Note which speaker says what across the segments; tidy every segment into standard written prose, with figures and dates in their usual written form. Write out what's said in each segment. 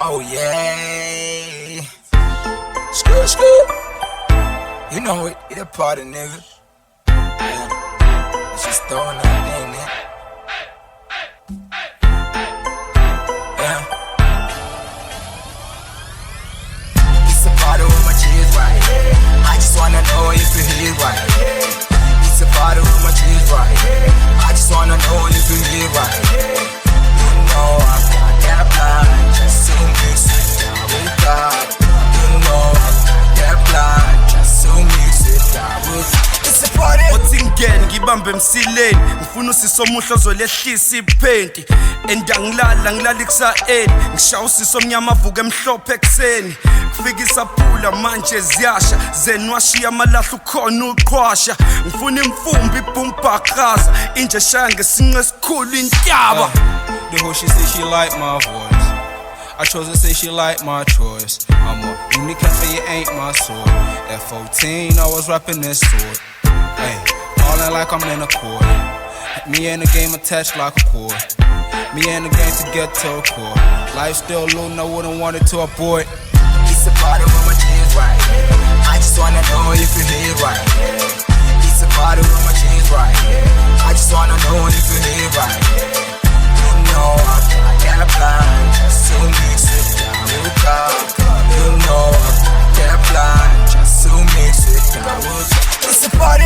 Speaker 1: Oh yeah. Screw, screw. You know it, it a party, nigga. Yeah. It's just throwing that thing, man. Yeah. It's a party with my cheese right. I just wanna know if you hear right. It's a party with my cheese right. I just wanna know if you hear right. You know I got that blind, just to mix it down with God. You know I got that blind, just to mix it down with God. It's a party.
Speaker 2: AmaGenge ngibambe emsileni ngifuna usiso omuhle ozolehlisa iphenti ngilala kusaeni ngishaya usiso omnyama avuka emhlophe ekseni kufika isaphula manje ziyasha zenwashiya amalahla ukhona uqhwasha ngifuna imfumbi ibhumbaqhaza inje shaya ngesinqe esikhulu intyaba.
Speaker 3: The whole she say she like my voice. I chose to say she like my choice. I'm a unique for you ain't my sword. At 14 I was rapping this sword. Hey, falling like I'm in a court. Me and the game attached like a cord. Me and the game to get to a core. Life still loading, I wouldn't want it to abort.
Speaker 1: It's a party with my cheese right. I just wanna know if you hear right. It's a party with my cheese right. I just wanna know if you hear right. You know I got that blind, just to mix it down with God. You know I got that blind, just to mix it down with God. It's a party.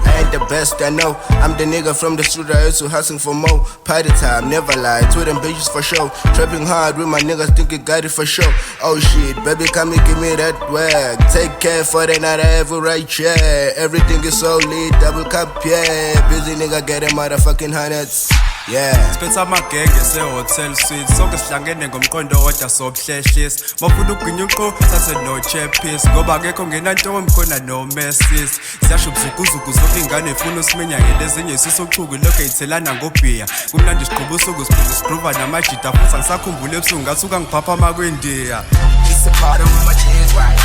Speaker 4: I ain't the best, I know. I'm the nigga from the street, I used to hustling for more. Party time, never lie, to them bitches for show. Trapping hard with my niggas, think you got it for sure. Oh shit, baby, come and give me that wag. Take care for the night, I have a right chair. Everything is so lit, double cup, yeah. Busy nigga getting motherfucking hundreds. Yeah.
Speaker 2: Spitz AmaGenge se-hotel suite sonke sihlangene ngomqondo odwa sobhlehlisi mafuna uginya uqo sase no cheppies ngoba akekho ngenanto khona no messes siyashubuzukuzuku zokingane efuna uSmeenya ngelezinye isisochuku lokho ithelana ngobhiya kumnandi siqhuba usuku siphuma namajita futhi angisakhumbule ebusuku ngasuka ngiphapha makwendiya.
Speaker 1: It's a party with my cheese right.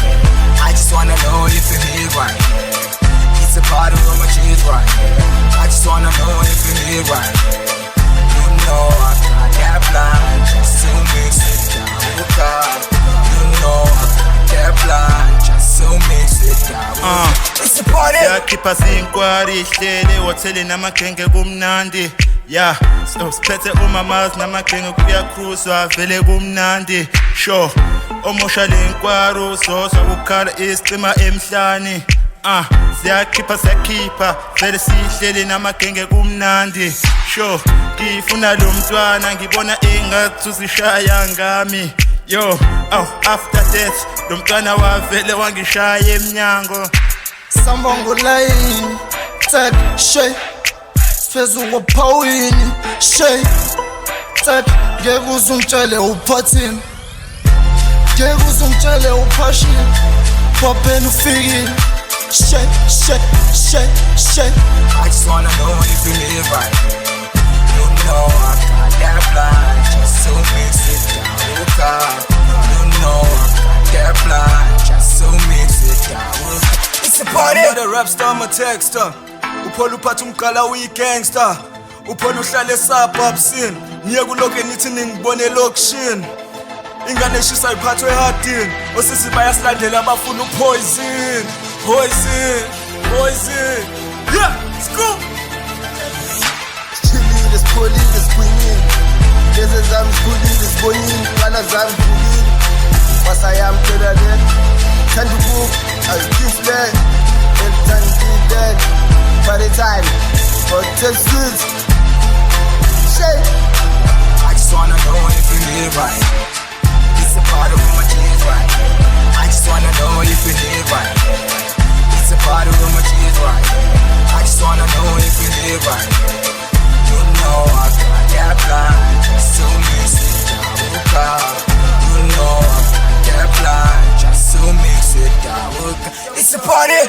Speaker 1: I just wanna know if you hear right. It's a party with my cheese right. I just wanna know if you hear right. You know I got that blind, just to mix it down with God. You know I got that blind, just to mix it down with God. It's a party.
Speaker 5: Yakhipha sinkwari ihlele hotelini AmaGenge kumnandi. Yeah, so siphethe umamazi namaGenge kuya cruise vele kumnandi. Sure, omosha lenkwari uzoza ukhala isicima emhlani. Siyakhipha vele sihlele namaGenge kumnandi. Sure, ngifuna lo mntwana ngibona engathi uzishaya ngami. Yo, after death lo mntwana wavele wangishaya emnyango.
Speaker 6: Sambongo line, tag, shay. Fezu wapawini, shay. Tag, ngeke uzungitshele uphathini. Ngeke uzungitshele uphashini. Popeni ufikile. Shay.
Speaker 1: I just wanna know if you live right. You know I got that blind, just to mix it down with God. You know I got that blind, just to mix it down with God. It's a party.
Speaker 2: I'm not a rap star, I'm a texter. Uphola uphatha umqala uyi-gangster. Uphola uhlale suburbsini. Ngiye kulokho nithi ningibone elokishini. Ingane eshisa iphathwe ehardini. Osisi bayasilandela abafuna upoison. Yeah, scoop.
Speaker 6: Chilling, it's pulling, it's queening. This is I'm schooling, it's boiling. While I'm cooling, what I am to the dead. Can you move? I'll kiss that. And turn to dead. Party time. For 10 sweets. Shake.
Speaker 1: I just wanna know if you live right. It's a party with my cheese right. I just wanna know if you live right. It's a party with my cheese right. I just wanna know if you live right. You know I got that blind, just to mix it down with God. You know I got that blind, just to mix it down with God. It's a party.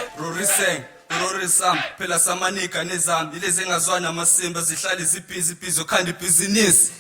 Speaker 2: Rorisam, phela samanika nezami, ilezi engazwana amasimba zihlale zibhizi okhanda ibhizinisi.